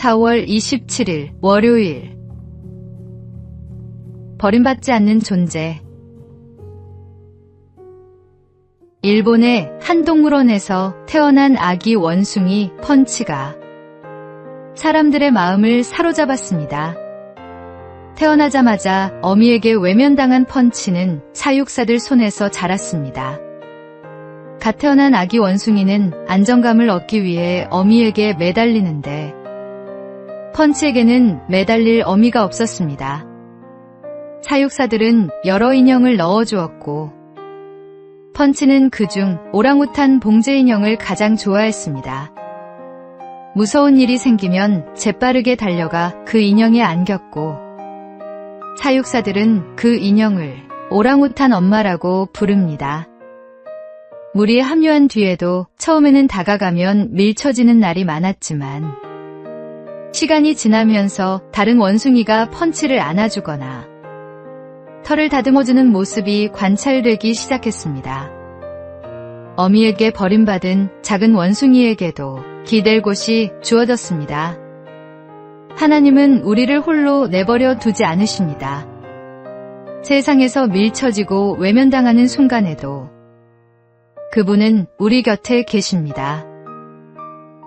4월 27일 월요일. 버림받지 않는 존재. 일본의 한 동물원에서 태어난 아기 원숭이 펀치가 사람들의 마음을 사로잡았습니다. 태어나자마자 어미에게 외면당한 펀치는 사육사들 손에서 자랐습니다. 갓 태어난 아기 원숭이는 안정감을 얻기 위해 어미에게 매달리는데 펀치에게는 매달릴 어미가 없었습니다. 사육사들은 여러 인형을 넣어주었고 펀치는 그중 오랑우탄 봉제 인형을 가장 좋아했습니다. 무서운 일이 생기면 재빠르게 달려가 그 인형에 안겼고 사육사들은 그 인형을 오랑우탄 엄마라고 부릅니다. 무리에 합류한 뒤에도 처음에는 다가가면 밀쳐지는 날이 많았지만 시간이 지나면서 다른 원숭이가 펀치를 안아주거나 털을 다듬어주는 모습이 관찰되기 시작했습니다. 어미에게 버림받은 작은 원숭이에게도 기댈 곳이 주어졌습니다. 하나님은 우리를 홀로 내버려 두지 않으십니다. 세상에서 밀쳐지고 외면당하는 순간에도 그분은 우리 곁에 계십니다.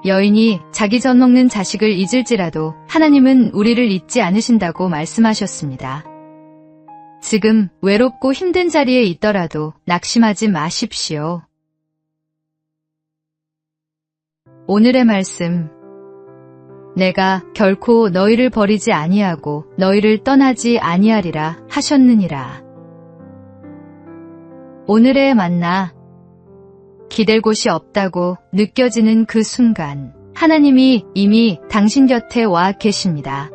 여인이 자기 젖 먹는 자식을 잊을지라도 하나님은 우리를 잊지 않으신다고 말씀하셨습니다. 지금 외롭고 힘든 자리에 있더라도 낙심하지 마십시오. 오늘의 말씀. 내가 결코 너희를 버리지 아니하고 너희를 떠나지 아니하리라 하셨느니라. 오늘의 만나. 기댈 곳이 없다고 느껴지는 그 순간 하나님이 이미 당신 곁에 와 계십니다.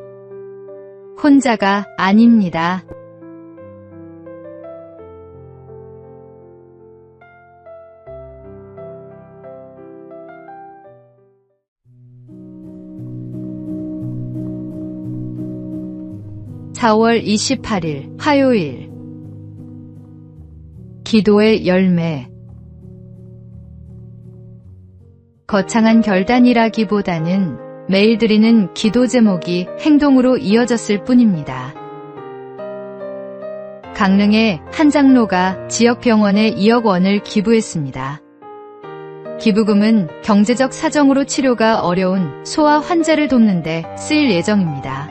혼자가 아닙니다. (4월 28일) 화요일. 기도의 열매. 거창한 결단이라기보다는 매일 드리는 기도 제목이 행동으로 이어졌을 뿐입니다. 강릉의 한 장로가 지역병원에 2억 원을 기부했습니다. 기부금은 경제적 사정으로 치료가 어려운 소아 환자를 돕는 데 쓰일 예정입니다.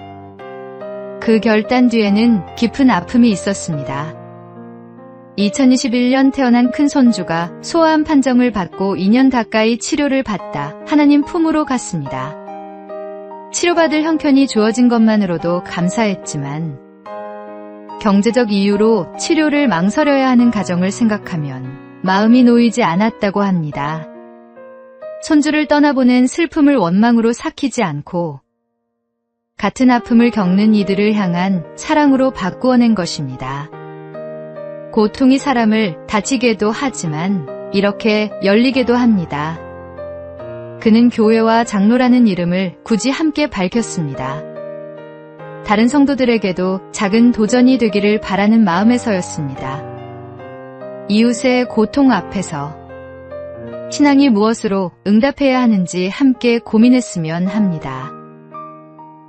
그 결단 뒤에는 깊은 아픔이 있었습니다. 2021년 태어난 큰손주가 소아암 판정을 받고 2년 가까이 치료를 받다 하나님 품으로 갔습니다. 치료받을 형편이 주어진 것만으로도 감사했지만 경제적 이유로 치료를 망설여야 하는 가정을 생각하면 마음이 놓이지 않았다고 합니다. 손주를 떠나보낸 슬픔을 원망으로 삭히지 않고 같은 아픔을 겪는 이들을 향한 사랑으로 바꾸어낸 것입니다. 고통이 사람을 다치게도 하지만 이렇게 열리게도 합니다. 그는 교회와 장로라는 이름을 굳이 함께 밝혔습니다. 다른 성도들에게도 작은 도전이 되기를 바라는 마음에서였습니다. 이웃의 고통 앞에서 신앙이 무엇으로 응답해야 하는지 함께 고민했으면 합니다.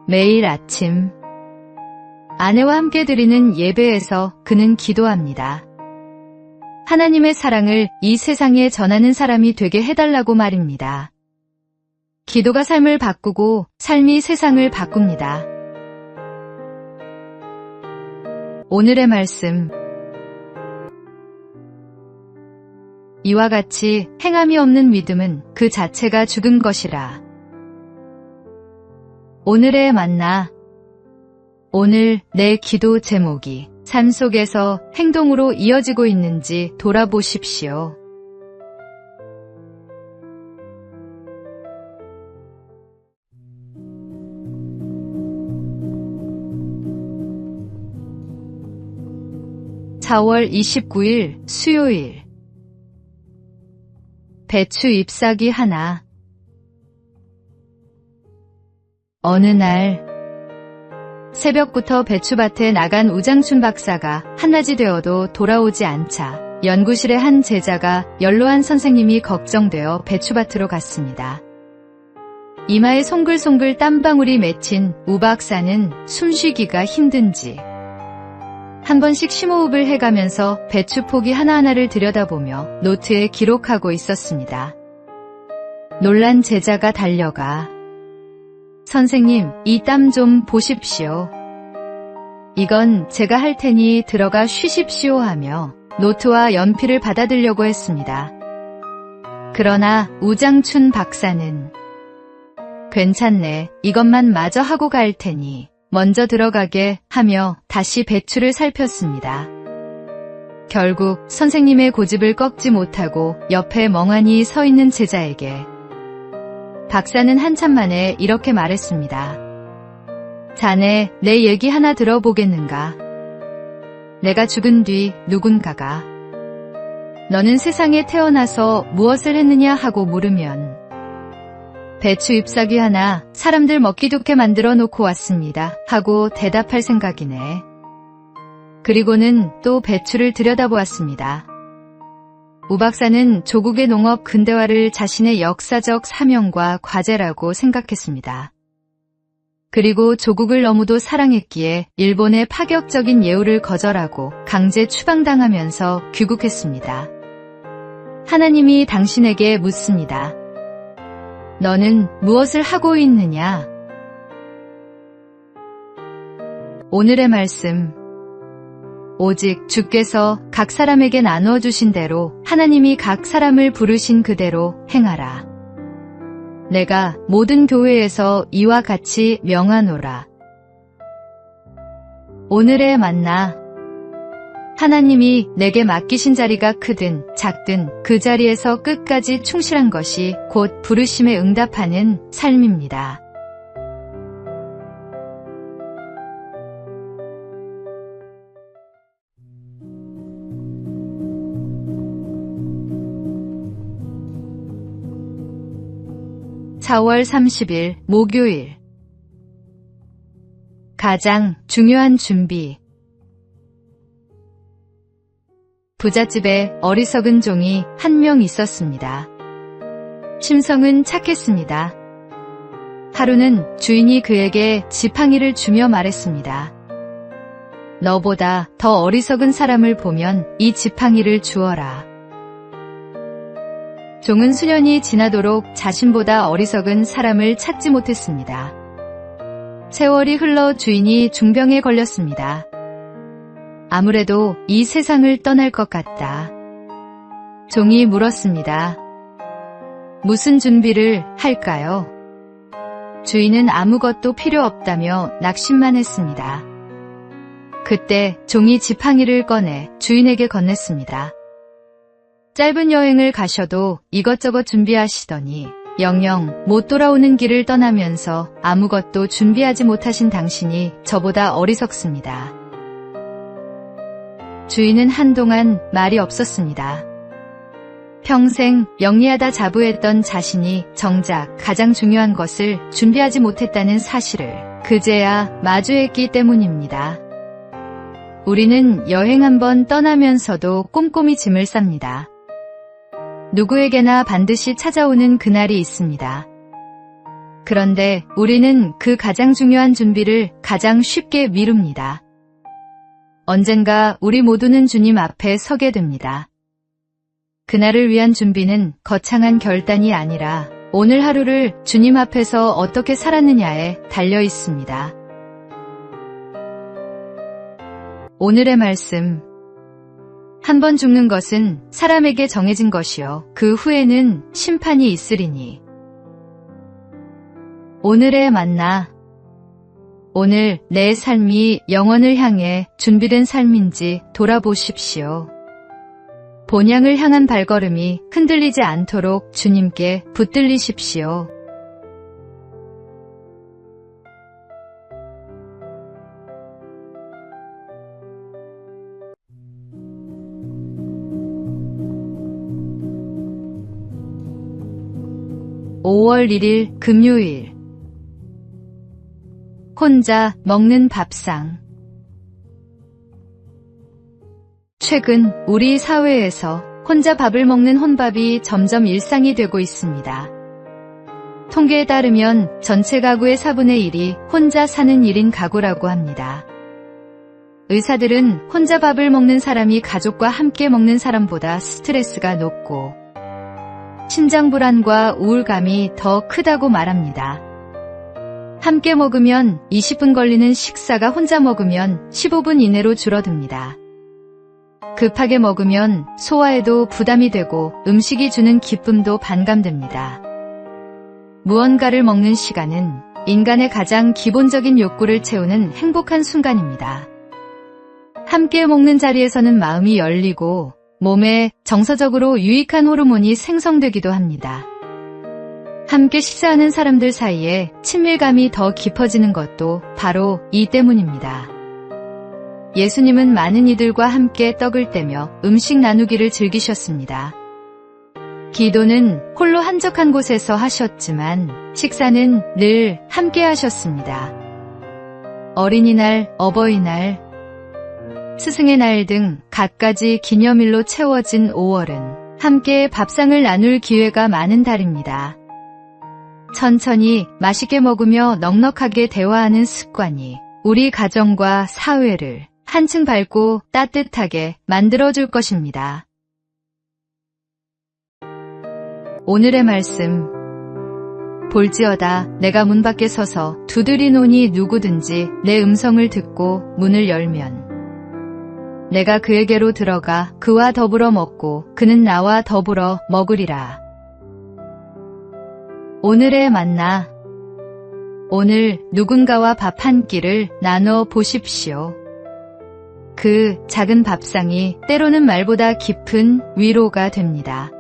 매일 아침 아내와 함께 드리는 예배에서 그는 기도합니다. 하나님의 사랑을 이 세상에 전하는 사람이 되게 해달라고 말입니다. 기도가 삶을 바꾸고 삶이 세상을 바꿉니다. 오늘의 말씀. 이와 같이 행함이 없는 믿음은 그 자체가 죽은 것이라. 오늘의 만나. 오늘 내 기도 제목이 삶 속에서 행동으로 이어지고 있는지 돌아보십시오. (4월 29일) 수요일. 배추 잎사귀 하나. 어느 날 새벽부터 배추밭에 나간 우장춘 박사가 한낮이 되어도 돌아오지 않자 연구실의 한 제자가 연로한 선생님이 걱정되어 배추밭으로 갔습니다. 이마에 송글송글 땀방울이 맺힌 우 박사는 숨쉬기가 힘든지 한 번씩 심호흡을 해가면서 배추 포기 하나하나를 들여다보며 노트에 기록하고 있었습니다. 놀란 제자가 달려가 선생님, 이 땀 좀 보십시오. 이건 제가 할 테니 들어가 쉬십시오 하며 노트와 연필을 받아들려고 했습니다. 그러나 우장춘 박사는 괜찮네, 이것만 마저 하고 갈 테니 먼저 들어가게 하며 다시 배추를 살폈습니다. 결국 선생님의 고집을 꺾지 못하고 옆에 멍하니 서 있는 제자에게 박사는 한참 만에 이렇게 말했습니다. 자네, 내 얘기 하나 들어보겠는가? 내가 죽은 뒤 누군가가 너는 세상에 태어나서 무엇을 했느냐 하고 물으면 배추 잎사귀 하나 사람들 먹기 좋게 만들어 놓고 왔습니다 하고 대답할 생각이네. 그리고는 또 배추를 들여다보았습니다. 우 박사는 조국의 농업 근대화를 자신의 역사적 사명과 과제라고 생각했습니다. 그리고 조국을 너무도 사랑했기에 일본의 파격적인 예우를 거절하고 강제 추방당하면서 귀국했습니다. 하나님이 당신에게 묻습니다. 너는 무엇을 하고 있느냐? 오늘의 말씀. 오직 주께서 각 사람에게 나누어 주신 대로 하나님이 각 사람을 부르신 그대로 행하라. 내가 모든 교회에서 이와 같이 명하노라. 오늘의 만나. 하나님이 내게 맡기신 자리가 크든 작든 그 자리에서 끝까지 충실한 것이 곧 부르심에 응답하는 삶입니다. (4월 30일) 목요일. 가장 중요한 준비. 부잣집에 어리석은 종이 한 명 있었습니다. 심성은 착했습니다. 하루는 주인이 그에게 지팡이를 주며 말했습니다. 너보다 더 어리석은 사람을 보면 이 지팡이를 주어라. 종은 수년이 지나도록 자신보다 어리석은 사람을 찾지 못했습니다. 세월이 흘러 주인이 중병에 걸렸습니다. 아무래도 이 세상을 떠날 것 같다. 종이 물었습니다. 무슨 준비를 할까요? 주인은 아무것도 필요 없다며 낙심만 했습니다. 그때 종이 지팡이를 꺼내 주인에게 건넸습니다. 짧은 여행을 가셔도 이것저것 준비하시더니 영영 못 돌아오는 길을 떠나면서 아무것도 준비하지 못하신 당신이 저보다 어리석습니다. 주인은 한동안 말이 없었습니다. 평생 영리하다 자부했던 자신이 정작 가장 중요한 것을 준비하지 못했다는 사실을 그제야 마주했기 때문입니다. 우리는 여행 한번 떠나면서도 꼼꼼히 짐을 쌉니다. 누구에게나 반드시 찾아오는 그날이 있습니다. 그런데 우리는 그 가장 중요한 준비를 가장 쉽게 미룹니다. 언젠가 우리 모두는 주님 앞에 서게 됩니다. 그날을 위한 준비는 거창한 결단이 아니라 오늘 하루를 주님 앞에서 어떻게 살았느냐에 달려 있습니다. 오늘의 말씀. 한 번 죽는 것은 사람에게 정해진 것이요 그 후에는 심판이 있으리니. 오늘의 만나. 오늘 내 삶이 영원을 향해 준비된 삶인지 돌아보십시오. 본향을 향한 발걸음이 흔들리지 않도록 주님께 붙들리십시오. (5월 1일) 금요일. 혼자 먹는 밥상. 최근 우리 사회에서 혼자 밥을 먹는 혼밥이 점점 일상이 되고 있습니다. 통계에 따르면 전체 가구의 4분의 1이 혼자 사는 1인 가구라고 합니다. 의사들은 혼자 밥을 먹는 사람이 가족과 함께 먹는 사람보다 스트레스가 높고 신장 불안과 우울감이 더 크다고 말합니다. 함께 먹으면 20분 걸리는 식사가 혼자 먹으면 15분 이내로 줄어듭니다. 급하게 먹으면 소화에도 부담이 되고 음식이 주는 기쁨도 반감됩니다. 무언가를 먹는 시간은 인간의 가장 기본적인 욕구를 채우는 행복한 순간입니다. 함께 먹는 자리에서는 마음이 열리고 몸에 정서적으로 유익한 호르몬이 생성되기도 합니다. 함께 식사하는 사람들 사이에 친밀감이 더 깊어지는 것도 바로 이 때문입니다. 예수님은 많은 이들과 함께 떡을 떼며 음식 나누기를 즐기셨습니다. 기도는 홀로 한적한 곳에서 하셨지만 식사는 늘 함께 하셨습니다. 어린이날, 어버이날, 스승의 날 등 갖가지 기념일로 채워진 5월은 함께 밥상을 나눌 기회가 많은 달입니다. 천천히 맛있게 먹으며 넉넉하게 대화하는 습관이 우리 가정과 사회를 한층 밝고 따뜻하게 만들어줄 것입니다. 오늘의 말씀. 볼지어다 내가 문 밖에 서서 두드리노니 누구든지 내 음성을 듣고 문을 열면 내가 그에게로 들어가 그와 더불어 먹고 그는 나와 더불어 먹으리라. 오늘의 만나. 오늘 누군가와 밥 한 끼를 나눠 보십시오. 그 작은 밥상이 때로는 말보다 깊은 위로가 됩니다.